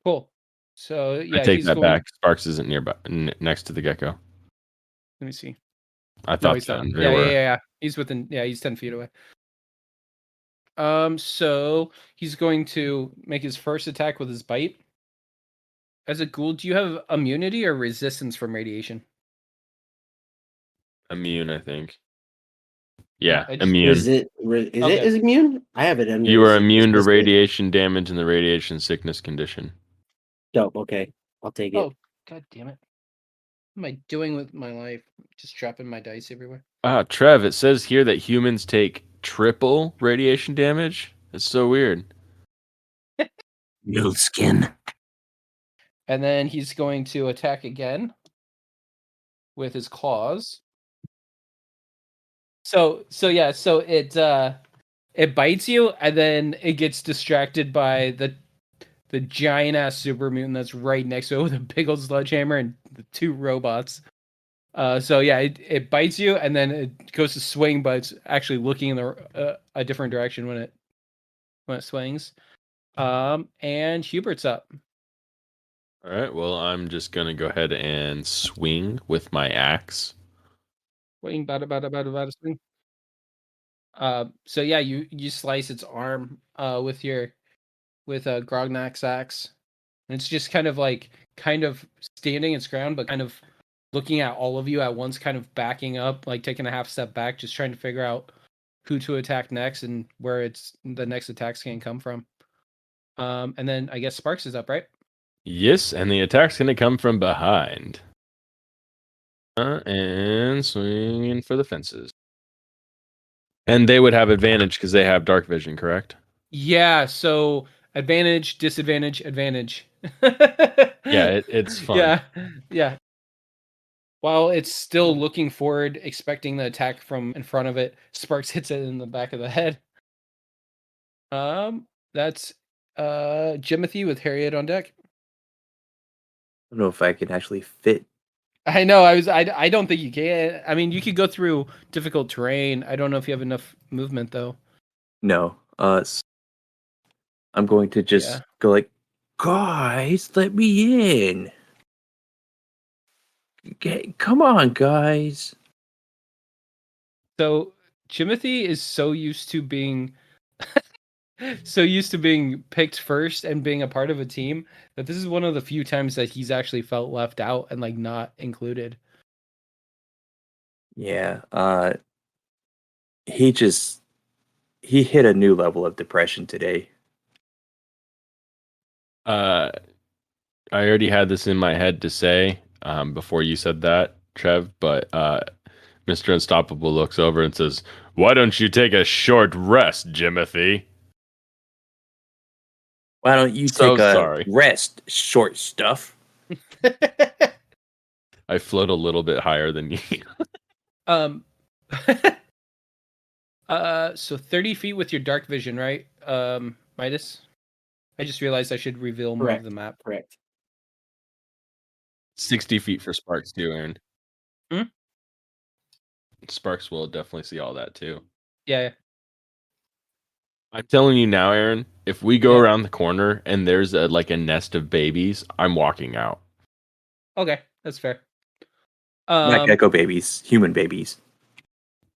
Cool. So yeah, I take he's that going. back. Sparks isn't nearby, next to the gecko. Let me see. I No, thought he's that not. they Yeah, were. yeah. He's within. Yeah, he's 10 feet away. So he's going to make his first attack with his bite. As a ghoul, do you have immunity or resistance from radiation? Immune, I think. Yeah, I just- immune. Is it Okay. is immune? I have it under. You are immune to radiation damage in the radiation sickness condition. Dope. Okay, I'll take it. Oh, god damn it! What am I doing with my life? Just dropping my dice everywhere. Trev, it says here that humans take triple radiation damage. It's so weird. No skin. And then he's going to attack again with his claws. So it bites you, and then it gets distracted by the giant ass super mutant that's right next to it with a big old sledgehammer and the 2 robots. So yeah, it bites you, and then it goes to swing, but it's actually looking in a different direction when it swings. And Hubert's up. All right. Well, I'm just gonna go ahead and swing with my axe. Swing, bada swing. So yeah, you slice its arm with Grognak's axe, and it's just kind of standing its ground, but kind of looking at all of you at once, kind of backing up, like taking a half step back, just trying to figure out who to attack next and where the next attack's gonna come from. And then I guess Sparks is up, right? Yes, and the attack's gonna come from behind. And swinging for the fences. And they would have advantage because they have dark vision, correct? Yeah. So advantage, disadvantage, advantage. Yeah, it's fun. Yeah. While it's still looking forward, expecting the attack from in front of it, Sparks hits it in the back of the head. That's Jimothy with Harriet on deck. I don't know if I can actually fit. I know. I don't think you can. I mean, you could go through difficult terrain. I don't know if you have enough movement though. No. I'm going to just Yeah. go like Guys, let me in. Come on, guys. So Timothy is so used to being picked first and being a part of a team that this is one of the few times that he's actually felt left out and like not included. Yeah. He hit a new level of depression today. I already had this in my head to say before you said that, Trev, but Mr. Unstoppable looks over and says, "Why don't you take a short rest, Jimothy?" Why don't you So take a sorry. rest, short stuff? I float a little bit higher than you. So 30 feet with your dark vision, right? Midas? I just realized I should reveal more of the map. Correct. 60 feet for Sparks too, Aaron. Hmm? Sparks will definitely see all that too. Yeah. I'm telling you now, Aaron, if we go Yeah. around the corner and there's a nest of babies, I'm walking out. Okay, that's fair. Not gecko babies, human babies.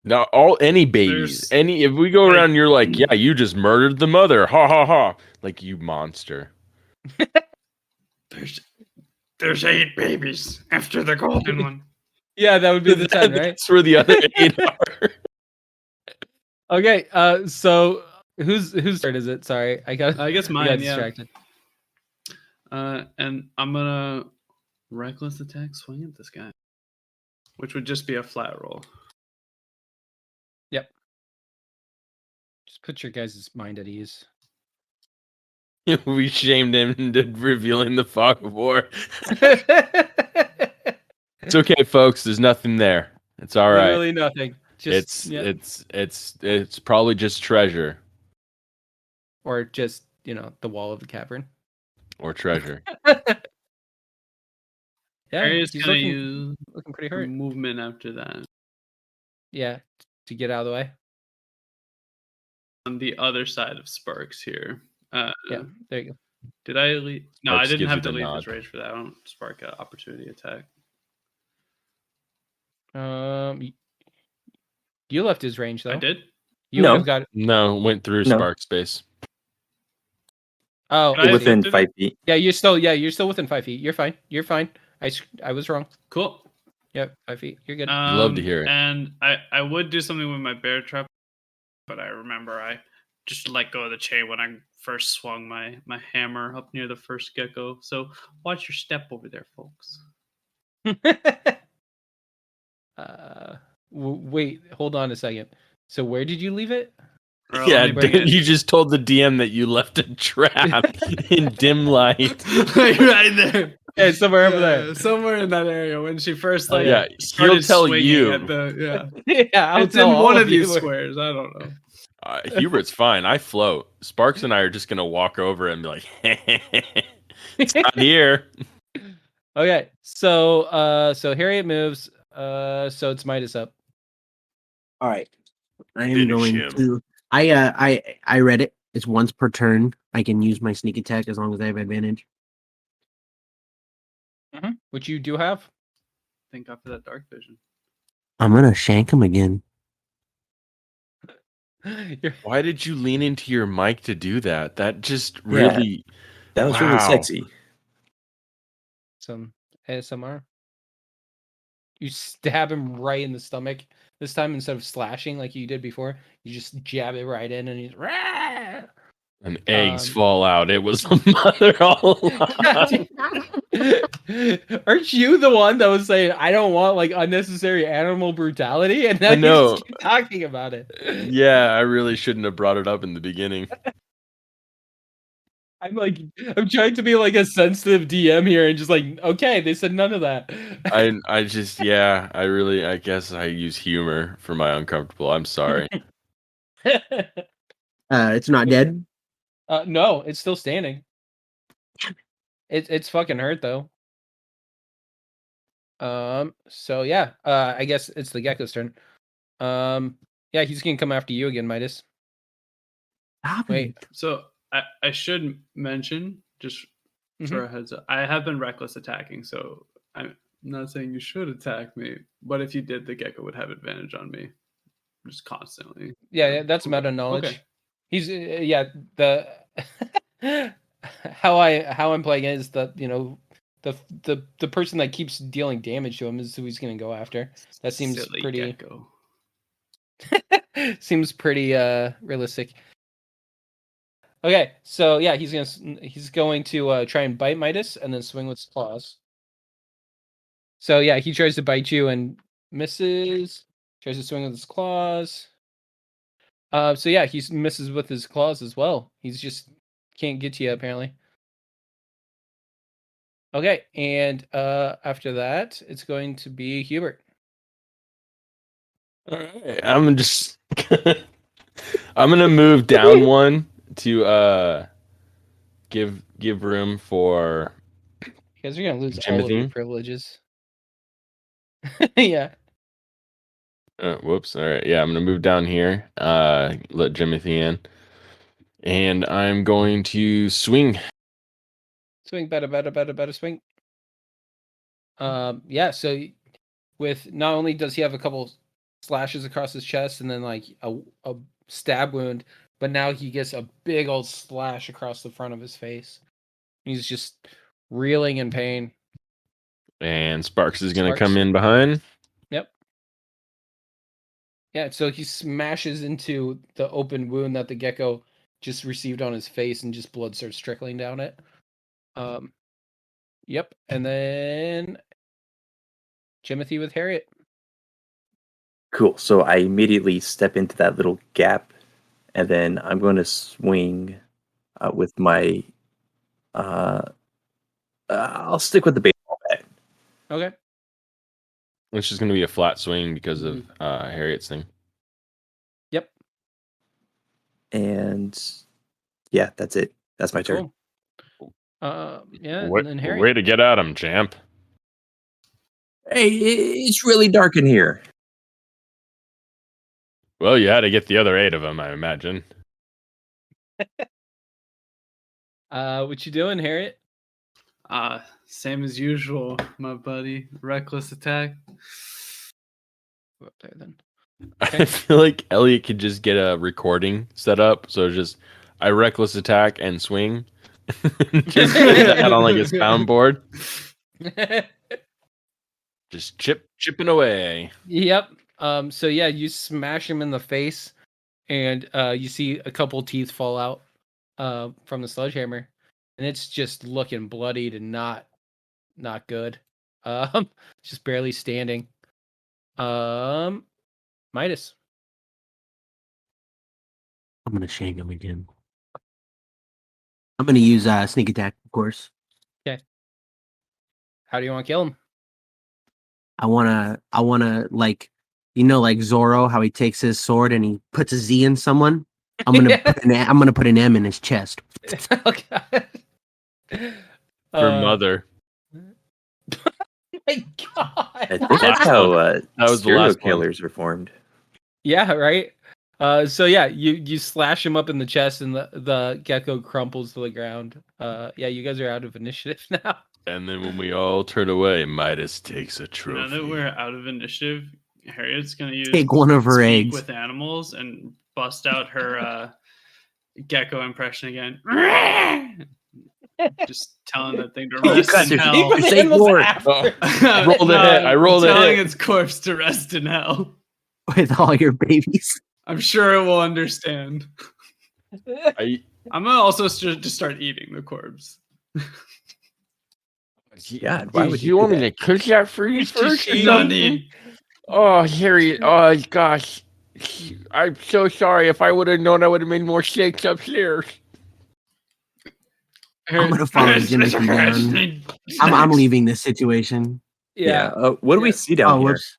No, any babies. There's, If we go like- around and you're like, yeah, you just murdered the mother. Ha ha ha. Like, you monster. There's 8 babies after the golden one. Yeah, that would be the 10, right? That's where the other 8 are. Okay, so whose turn is it? Sorry, I guess I guess I mine, got yeah. distracted. And I'm gonna reckless attack swing at this guy, which would just be a flat roll. Yep. Just put your guys' mind at ease. We shamed him into revealing the fog of war. It's okay, folks. There's nothing there. It's all right. Literally nothing. Just It's probably just treasure or just, the wall of the cavern. or treasure. Yeah, Harriet's he's gonna looking, use looking pretty hurt. movement after that Yeah, to get out of the way. on the other side of Sparks here. Yeah, there you Did I leave? No, I Sparks didn't gives have you to the leave nod. his rage for that. I don't spark an opportunity attack. go. You left his range though. I did. You No. would have got. No, went through No. Spark space. Oh, Did I Within accept it? 5 feet. yeah, you're still within 5 feet. You're fine. You're fine. I was wrong. Cool. Yep, 5 feet. You're good. Love to hear it. And I would do something with my bear trap, but I remember I just let go of the chain when I first swung my hammer up near the first gecko. So watch your step over there, folks. Wait, hold on a second. So where did you leave it? Or Yeah, let me bring it. you just told the DM that you left a trap in dim light. right there. Yeah, somewhere over there. Somewhere in that area when she first Yeah, started he'll tell swinging you. at the Yeah, I'll it's tell in all one of of these you. squares. I don't know. Hubert's fine. I float. Sparks and I are just gonna walk over and be like, "It's not here." Okay, so Harriet moves. So it's Midas up. All right. I am Finish going him. to. I read it. It's once per turn. I can use my sneak attack as long as I have advantage. Which you do have. Thank God for that dark vision. I'm gonna shank him again. Why did you lean into your mic to do that? That just really. That was really Wow. sexy. Some ASMR. You stab him right in the stomach. This time, instead of slashing like you did before, you just jab it right in, and he's. Rah! And eggs fall out. It was the mother all along. Aren't you the one that was saying I don't want like unnecessary animal brutality, and now I you know. just keep talking about it? Yeah, I really shouldn't have brought it up in the beginning. I'm trying to be like a sensitive DM here, and just like, okay, they said none of that. I guess I use humor for my uncomfortable. I'm sorry. It's not dead. No, it's still standing. It's fucking hurt though. So yeah, I guess it's the gecko's turn. Yeah, he's gonna come after you again, Midas. Stop Wait. it. So I should mention just For a heads up, I have been reckless attacking, so I'm not saying you should attack me, but if you did, the gecko would have advantage on me, just constantly. Yeah, that's meta knowledge. Okay. He's the how I'm playing it is that the person that keeps dealing damage to him is who he's going to go after. That seems Silly pretty gecko. seems pretty realistic. Okay, so yeah, he's going to try and bite Midas and then swing with his claws. So yeah, he tries to bite you and misses. Tries to swing with his claws. So yeah, he misses with his claws as well. He's just can't get to you apparently. Okay, and after that, it's going to be Hubert. All right, I'm just I'm gonna move down one to give room for. You guys are gonna lose all of your Timothy? privileges. Yeah. Whoops. All right. Yeah, I'm gonna move down here. Let Timothy in, and I'm going to swing. Swing, better, swing. Yeah. So with not only does he have a couple slashes across his chest and then like a stab wound, but now he gets a big old slash across the front of his face. He's just reeling in pain. And Sparks is gonna come in behind. Yep. Yeah, so he smashes into the open wound that the gecko just received on his face, and just blood starts trickling down it. Yep, and then Timothy with Harriet. Cool. So I immediately step into that little gap, and then I'm going to swing with my. I'll stick with the baseball bat. Okay. Which is gonna be a flat swing because of Harriet's thing. Yep. And yeah, that's it. That's my turn. Cool. Yeah, Way, and then Harriet. way to get at him, champ. Hey, it's really dark in here. Well, you had to get the other 8 of them, I imagine. What you doing, Harriet? Same as usual, my buddy. Reckless attack. Go up there then. I feel like Elliot could just get a recording set up, so just I reckless attack and swing. Just put that on like a soundboard. Just chipping away. Yep. So yeah, you smash him in the face, and you see a couple teeth fall out from the sledgehammer, and it's just looking bloodied and not good. Just barely standing. Midas. I'm gonna shank him again. I'm gonna use sneak attack, of course. Okay. How do you want to kill him? I wanna like, like Zorro, how he takes his sword and he puts a Z in someone. I'm gonna put an M in his chest. Oh, God. For mother. My God. I think that's how That was the serial last one. killers are formed. Yeah, right. So yeah, you slash him up in the chest, and the gecko crumples to the ground. Yeah, you guys are out of initiative now. And then when we all turn away, Midas takes a trophy. Now that we're out of initiative, Harriet's gonna use Take one of her speak eggs with animals and bust out her gecko impression again. Just telling that thing to rest in hell. I rolled a hit. I rolled a telling hit. its corpse to rest in hell. with all your babies. I'm sure it will understand. I, I'm gonna also just start eating the corpse. God, why would you want me to cook that for you first? or something? Nani. Oh, Harriet. Oh, gosh. I'm so sorry. If I would have known, I would have made more steaks upstairs. I'm gonna follow Timothy down. I'm leaving this situation. Yeah. What do we see down here? Whoops.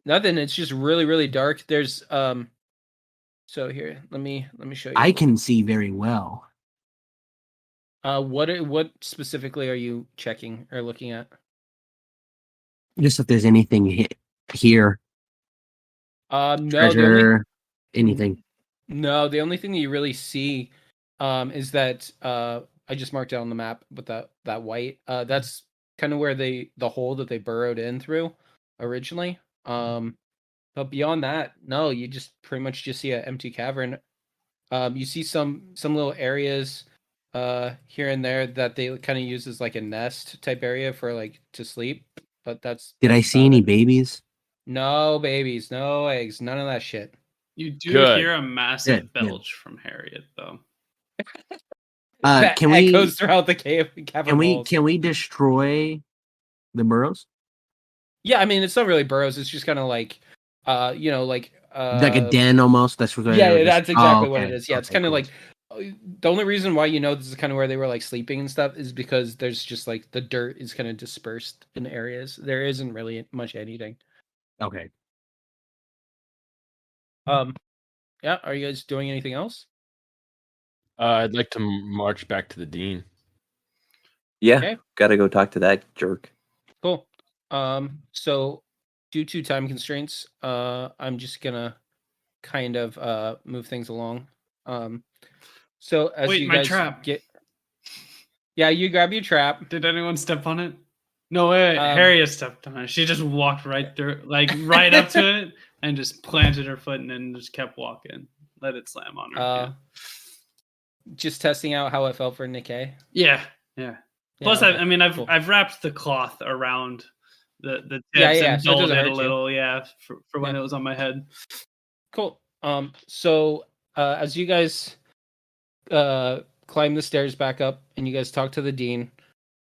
Nothing. It's just really, really dark. There's So here, let me show you. I can see very well. What specifically are you checking or looking at? Just if there's anything here. No, Treasure, anything. No, the only thing that you really see is that I just marked it on the map with that white. That's kind of where the hole that they burrowed in through originally. But beyond that, no, you just pretty much just see an empty cavern. You see some little areas here and there that they kind of use as like a nest type area for like to sleep. But Did I that's see about any it. babies? No babies, no eggs, none of that shit. You do Good. hear a massive Good, good. belch from Harriet, though. That Can we echoes throughout the cavern walls. can we destroy the burrows? Yeah, I mean it's not really burrows. It's just kind of like, like Like a den almost. That's what. Yeah, that's exactly what it is. Yeah, it's Okay, kind of cool. like the only reason why this is kind of where they were like sleeping and stuff is because there's just like the dirt is kind of dispersed in areas. There isn't really much anything. Okay. Yeah. Are you guys doing anything else? I'd like to march back to the dean. Yeah, Okay. gotta go talk to that jerk. Cool. So due to time constraints, I'm just gonna kind of move things along. So as Wait, you my guys trap. yeah, you grab your trap. Did anyone step on it? No way. Harriet stepped on it. She just walked right through, like right up to it, and just planted her foot and then just kept walking. Let it slam on her. Just testing out how it felt for Nikkei. Yeah. Plus, okay. I've Cool. I've wrapped the cloth around the tips Yeah, and so it dulled doesn't it a hurt you. little, for when Yeah. it was on my head. Cool. So as you guys climb the stairs back up and you guys talk to the dean,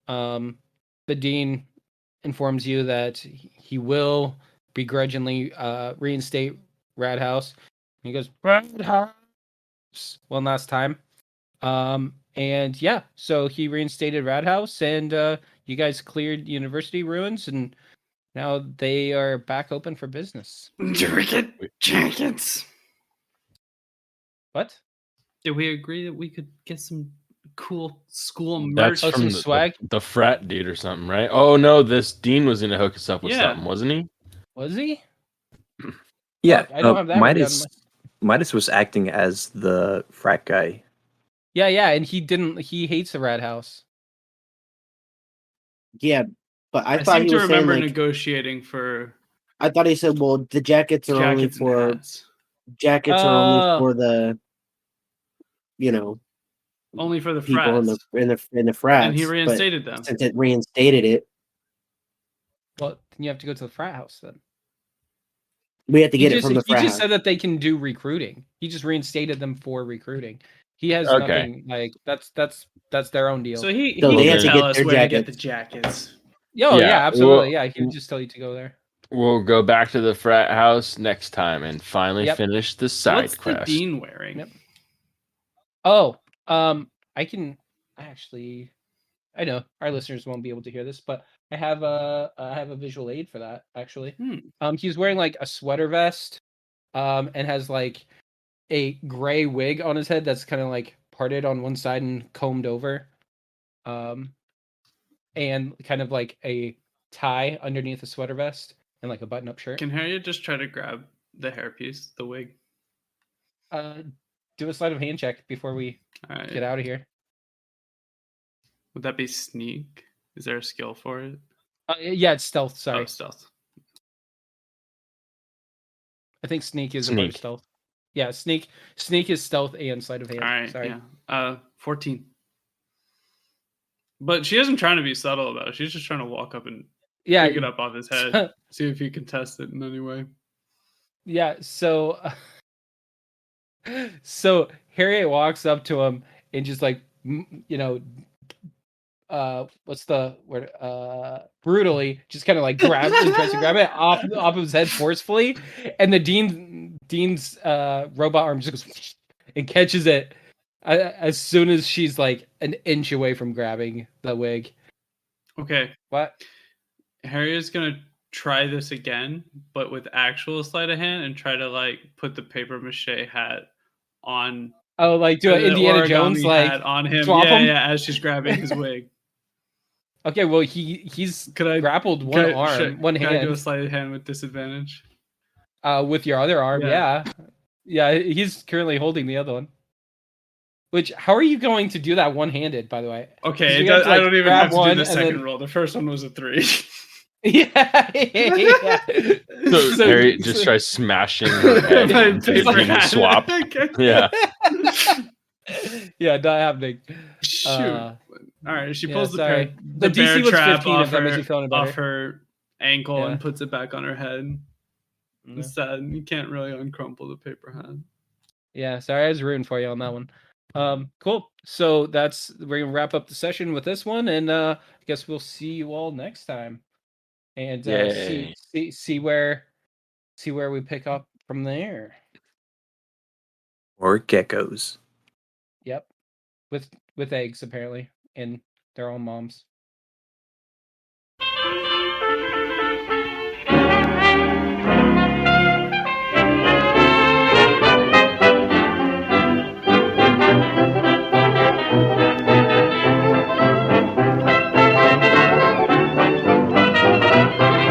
the dean informs you that he will begrudgingly reinstate Radhouse. He goes, Radhouse, one last time. And yeah, so he reinstated Radhouse, and you guys cleared university ruins, and now they are back open for business. Jackets. What? Did we agree that we could get some cool school That's merch? some from swag? the frat dude or something, right? Oh no, this dean was gonna hook us up with something, wasn't he? Was he? Yeah, Fuck, I don't have that written down in Midas was acting as the frat guy. Yeah, and he hates the Rat House. Yeah, but I thought seem he to was remember saying, like, negotiating for I thought he said, well, the jackets are only jackets and for hats. the Only for the people frats. in the frats. And he but reinstated them. Since it reinstated it, Well, then you have to go to the frat house then. we have to get it from the He frat just house. said that they can do recruiting. He just reinstated them for recruiting. He has Okay. nothing like that's their own deal. So he So they can have to tell get us their where to get the jackets. jackets. Yeah, absolutely. well, Yeah, he would just tell you to go there. We'll go back to the frat house next time and finally finish the side What's quest. the dean wearing? Yep. Oh, I know our listeners won't be able to hear this, but I have a visual aid for that actually. He's wearing like a sweater vest, and has like a gray wig on his head that's kind of like parted on one side and combed over, and kind of like a tie underneath the sweater vest and like a button-up shirt. Can Harriet just try to grab the hairpiece, the wig? Do a sleight of hand check before we get out of here. Would that be sneak? Is there a skill for it? Yeah, it's stealth. Sorry. Oh, stealth. I think sneak is a part of stealth. Yeah, sneak is stealth and sleight of hand. All right. Sorry. Yeah. 14. But she isn't trying to be subtle about it. She's just trying to walk up and pick it up off his head. See if he can test it in any way. Yeah. So Harriet walks up to him and just like, what's the word? Brutally, just kind of like tries to grab it off of his head forcefully, and the dean's robot arm just goes and catches it as soon as she's like an inch away from grabbing the wig. Okay. What? Harriet's gonna try this again, but with actual sleight of hand, and try to like put the paper mache hat on. Oh, like do an Indiana Jones like on him. Swap him? Yeah, as she's grabbing his wig. Okay, well he's grappled one hand. Can I do a sleight of hand with disadvantage? With your other arm, yeah. He's currently holding the other one. Which, how are you going to do that one-handed, by the way? Okay, You have to, I like, don't even grab have to do one the and second then- roll. The first one was a 3. Yeah. So Harriet just tries smashing her head My into paper the hat. swap. Yeah. Yeah, not happening. Shoot. All right, she yeah, pulls the sorry. bear, The DC bear was trap 15 off if that makes her, you feel any better. off her ankle Yeah. and puts it back on her head. Yeah. Instead, you can't really uncrumple the paper hat. Yeah, sorry, I was rooting for you on that one. Cool. So we're gonna wrap up the session with this one, and I guess we'll see you all next time, and Yay. see where we pick up from there. Or geckos. Yep, with eggs apparently, and their own moms.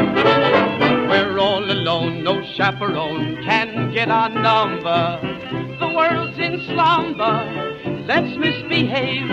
We're all alone, no chaperone can get our number. The world's in slumber, let's misbehave.